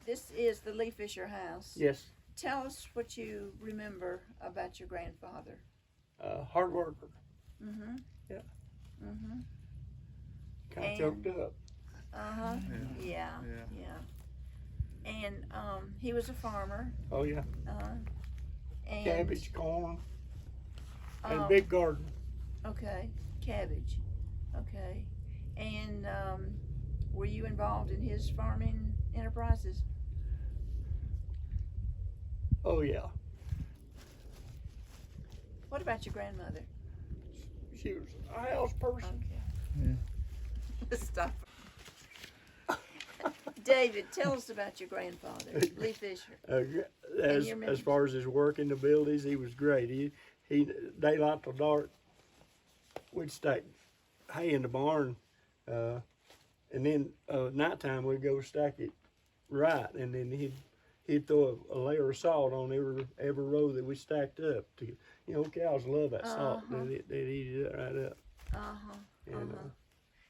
this is the Lee Fisher house. Yes. Tell us what you remember about your grandfather. Hard worker. Mm-hmm. Yeah. Mm-hmm. Kind of choked up. Uh-huh. Yeah. And he was a farmer. Oh, yeah. And cabbage, corn, and big garden. Okay. Cabbage. Okay. And were you involved in his farming enterprises? Oh, yeah. What about your grandmother? She was a house person. Okay. Yeah. Stop. David, tell us about your grandfather, Lee Fisher. As far as his working abilities, he was great. He daylight till dark, we'd stack hay in the barn, and then nighttime we'd go stack it right, and then he'd throw a layer of salt on every row that we stacked up. Cows love that salt. They'd eat it right up. And,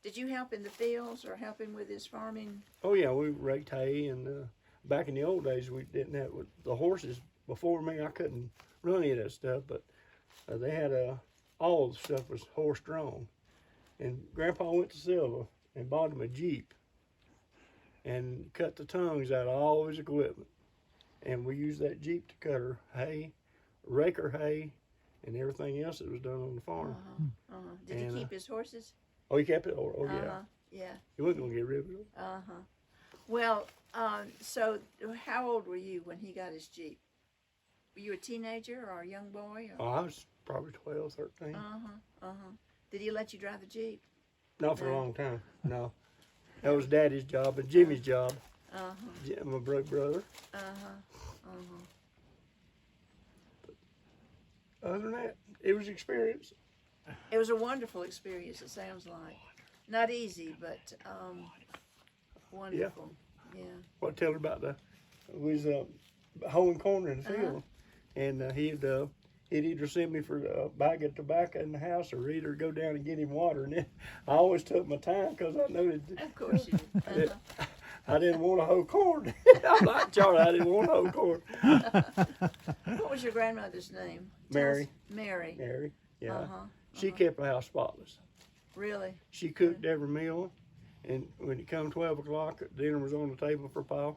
did you help in the fields or help him with his farming? Oh yeah, we raked hay, and back in the old days we didn't have the horses. Before me, I couldn't run any of that stuff, but they had all the stuff was horse drawn. And Grandpa went to Silva and bought him a Jeep and cut the tongues out of all his equipment. And we used that Jeep to cut her hay, rake her hay, and everything else that was done on the farm. Did he keep his horses? Oh, he kept it. Oh, yeah. Yeah. He wasn't gonna get rid of it. Well, so how old were you when he got his Jeep? Were you a teenager or a young boy? Or? Oh, I was probably 12, 13. Did he let you drive the Jeep? Not for a long time. No, that was Daddy's job and Jimmy's job. My brother. But other than that, it was experience. It was a wonderful experience. It sounds like not easy, but wonderful. Yeah. Well, tell her about we was hoeing corn in the field, and he'd either send me for a bag of tobacco in the house, or either go down and get him water. And then I always took my time because I knew that. Of course you did. I didn't want to hoe corn. I'm like Charlie. I didn't want to hoe corn. What was your grandmother's name? Mary. Mary. Mary. Yeah. She kept the house spotless. Really? She cooked every meal, and when it come 12 o'clock, dinner was on the table for Pa.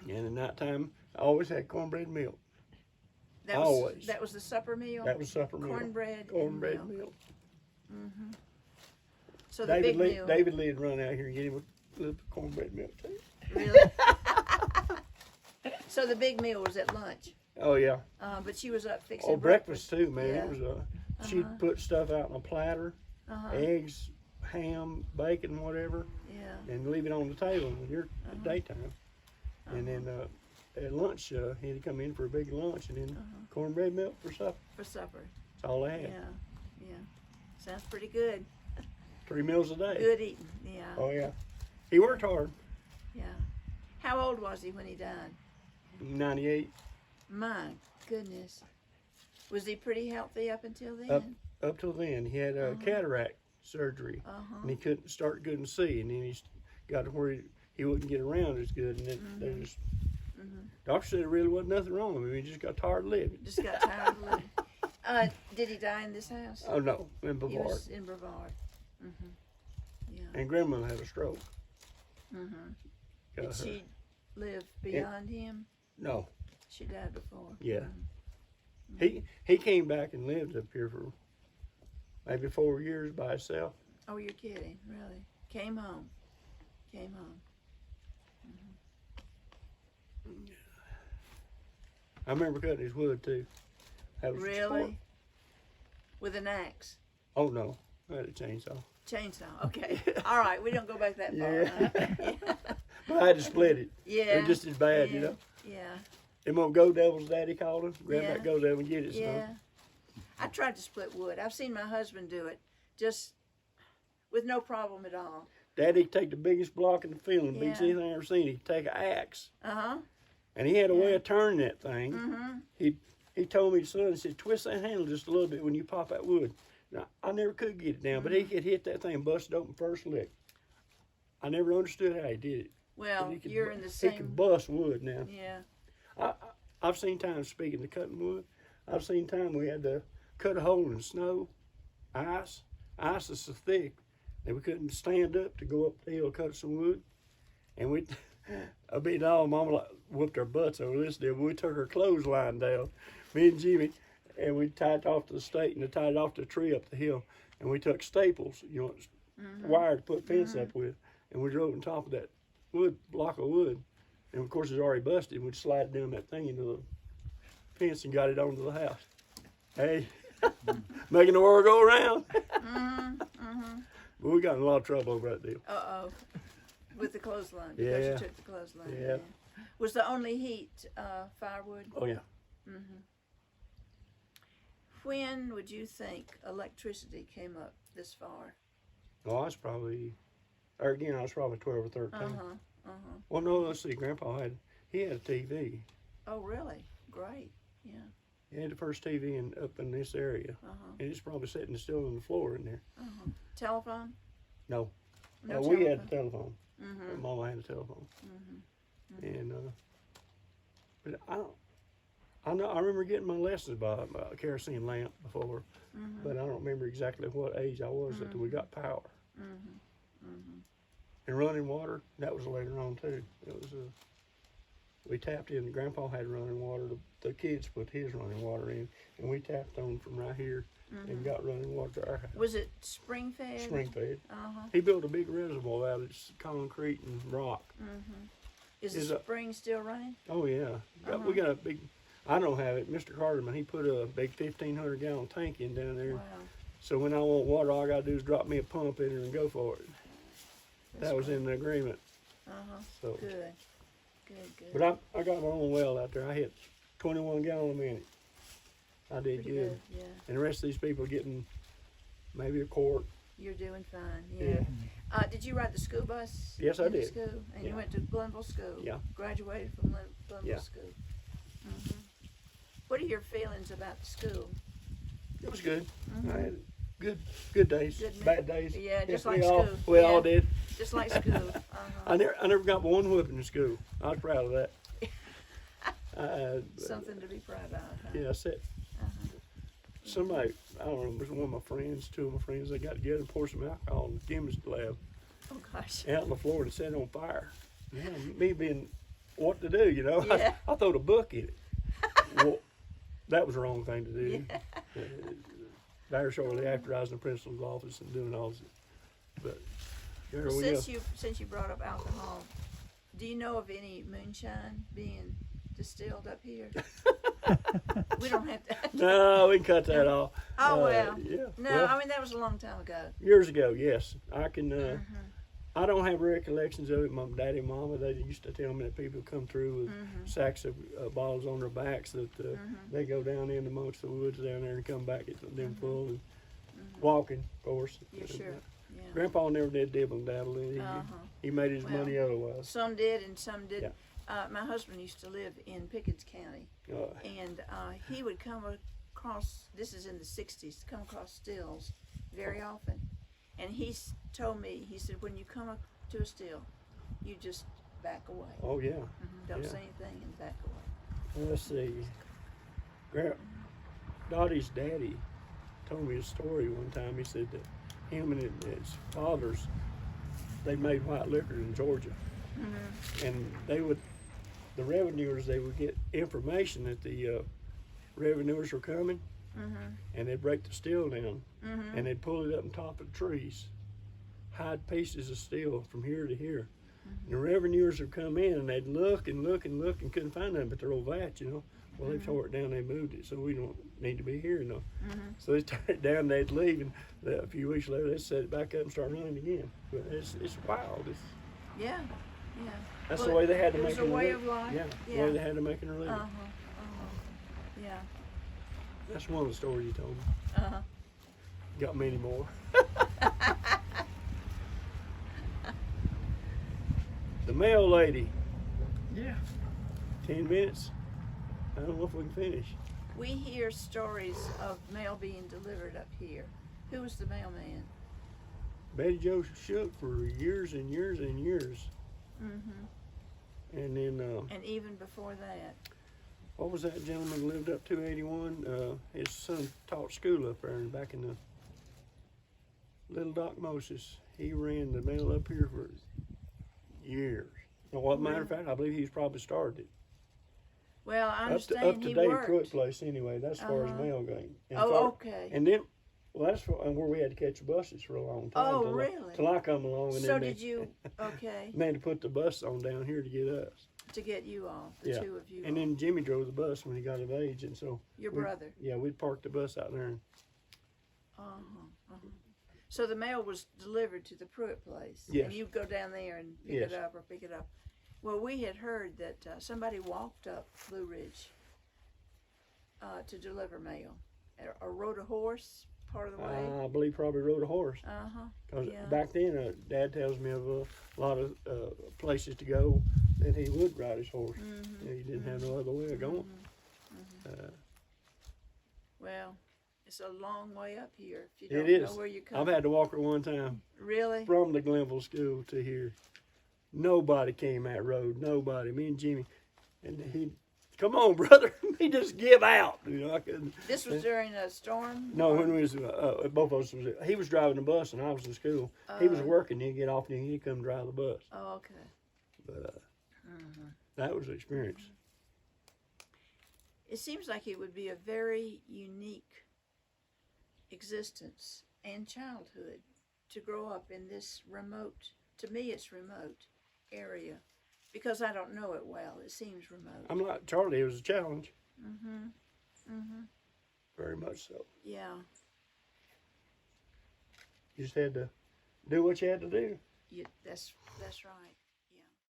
And at nighttime, I always had cornbread milk. Always. That was the supper meal? That was supper meal. Cornbread milk. So the big meal. David Lee would run out here and get him a little cornbread milk too. Really? So the big meal was at lunch? Oh, yeah. But she was up fixing breakfast too, man. Yeah. It was she'd put stuff out on a platter, eggs, ham, bacon, whatever, and leave it on the table when you're at daytime. And then at lunch, he'd come in for a big lunch, and then cornbread milk for supper. For supper. That's all they had. Yeah. Sounds pretty good. 3 meals a day. Good eating, yeah. Oh, yeah. He worked hard. Yeah. How old was he when he died? 98. My goodness. Was he pretty healthy up until then? Up till then. He had cataract surgery, and he couldn't see, and then he got to where he wouldn't get around as good, and then they just, doctor said there really wasn't nothing wrong with him. He just got tired of living. Just got tired of living. Did he die in this house? Oh, no, in Brevard. He was in Brevard. Yeah. And Grandmother had a stroke. Did she live beyond him? No. She died before. Yeah. He came back and lived up here for maybe 4 years by himself. Oh, you're kidding, really? Came home. I remember cutting his wood too. That was really? With an axe? Oh no, I had a chainsaw. Chainsaw, okay. All right, we don't go back that far. Yeah. But I had to split it. Yeah. It just as bad, you know. Yeah. Them old go devils, Daddy called them. Grab that go devil and get it. Yeah. I tried to split wood. I've seen my husband do it, just with no problem at all. Daddy'd take the biggest block in the field and beats anything I ever seen. He'd take an axe. And he had a way of turning that thing. He told me, son, he said, twist that handle just a little bit when you pop that wood. Now, I never could get it down, but he could hit that thing and bust it open first lick. I never understood how he did it. Well, He could you're bu- in the He can same. bust wood now. Yeah. I've seen times, speaking of cutting wood, I've seen time we had to cut a hole in snow, ice. Ice is so thick that we couldn't stand up to go up the hill cut some wood. And we, I beat all Mama whooped our butts over this deal. But we took her clothesline down, me and Jimmy, and we tied it off to the stake and tied it off to the tree up the hill. And we took staples, wire to put fence up with, and we drove on top of that block of wood. And of course, it's already busted. We'd slide down that thing into the fence and got it onto the house. Hey, making the world go around. But we got in a lot of trouble over that deal. With the clothesline, because you took the clothesline. Yeah. Was the only heat firewood? Oh yeah. When would you think electricity came up this far? Oh, I was probably 12 or 13. Well, no, let's see. Grandpa had a TV. Oh, really? Great. Yeah. He had the first TV up in this area, and it's probably sitting still on the floor in there. Telephone? No. No we telephone. had a telephone. Mama had a telephone. And but I remember getting my lessons by a kerosene lamp before, but I don't remember exactly what age I was that we got power. And running water, that was later on too. It was we tapped in. Grandpa had running water. The kids put his running water in, and we tapped on from right here and got running water to our house. Was it spring fed? Spring fed. He built a big reservoir out of concrete and rock. Is the spring still running? Oh yeah, we got a big. I don't have it. Mr. Carterman, he put a big 1,500 gallon tank in down there. Wow. So when I want water, all I gotta do is drop me a pump in it and go for it. That's that was in the agreement. So. Good. But I got my own well out there. I hit 21 gallon a minute. I did Pretty good. Yeah. And the rest of these people getting maybe a quart. You're doing fine. Yeah. Did you ride the school bus? Yes, I into did. School? And you went to Glenville School? Yeah. Graduated from Glenville Yeah. School? What are your feelings about the school? It was good. I had good days, Good bad days. Yeah, just we like all, school. We Yeah. all did. Just like school. I never got one whooping in school. I was proud of that. Something to be proud of. Huh? Yeah, I said. Somebody, I don't know, it was one of my friends, two of my friends, they got together and poured some alcohol in the chemistry lab Oh gosh. out on the floor and set it on fire. Yeah, me being what to do, Yeah. I threw a book in it. Well, that was the wrong thing to do. Yeah. Very shortly after, I was in the principal's office and doing all this. But here Well, we go. since you brought up alcohol, do you know of any moonshine being distilled up here? We don't have to. No, we can cut that off. Oh well. Yeah. No, well, I mean that was a long time ago. years ago, yes. I can. I don't have recollections of it. My daddy and mama, they used to tell me that people come through with sacks of bottles on their backs that they go down in amongst the woods down there and come back at them full and walking, of course. You're sure. Yeah. Grandpa never did dibble and dabble in it. He made his money otherwise. Some did and some didn't. Yeah. My husband used to live in Pickens County, and he would come across, this is in the 60s, come across stills very often. And he told me, he said, when you come up to a still, you just back away. Oh, yeah. Don't Yeah. say anything and back away. Let's see. Dottie's daddy told me a story one time. He said that him and his fathers, they made white liquor in Georgia. And the revenuers, they would get information that the revenuers were coming, and they'd break the steel down, and they'd pull it up on top of the trees, hide pieces of steel from here to here. And the revenuers would come in, and they'd look and look and look and couldn't find nothing but their old vat, Well, they tore it down, they moved it, so we don't need to be here, So they tore it down, they'd leave, and a few weeks later, they'd set it back up and start running again. But it's wild. Yeah. That's the way they had to it make was a way of life. Yeah, the way they had to make it a living. Yeah. That's one of the stories you told me. Got many more. The mail lady. Yeah. 10 minutes. I don't know if we can finish. We hear stories of mail being delivered up here. Who was the mailman? Betty Jo Shook for years and years and years. And then, And even before that. what was that gentleman who lived up 281? His son taught school up there, and back in the Little Doc Moses, he ran the mail up here for years. And what matter of fact, I believe he's probably started it. Well, I Up understand to he Dave worked. Pruitt place anyway. That's as far as mail going. And Okay. And then, well, that's where we had to catch the buses for a long time. Oh, till really? Till I come along, and So then did you? Okay. they had to put the bus on down here to get us. To get you all, the Yeah. two of you. And all. then Jimmy drove the bus when he got of age, and so Your brother. Yeah, we'd park the bus out there. And, So the mail was delivered to the Pruitt place. Yes. And you go down there and pick Yes. it up or pick it up. Well, we had heard that somebody walked up Blue Ridge to deliver mail, or rode a horse part of the way. I believe probably rode a horse. Because Yeah. back then, Dad tells me of a lot of places to go that he would ride his horse. He didn't have no other way of going. Well, it's a long way up here. If you It don't is. know where you're I've coming. had to walk her one time Really? from the Glenville school to here. Nobody came that road. Nobody. Me and Jimmy, and he, come on, brother. He just give out. You know, I couldn't. This was during a storm? No, when we was both of us was. He was driving the bus and I was in school. He was working. He'd get off and he'd come drive the bus. Oh, okay. But that was an experience. It seems like it would be a very unique existence and childhood to grow up in this remote, to me it's remote, area. Because I don't know it well. It seems remote. I'm like Charlie. It was a challenge. Very much so. Yeah. You just had to do what you had to do. That's right.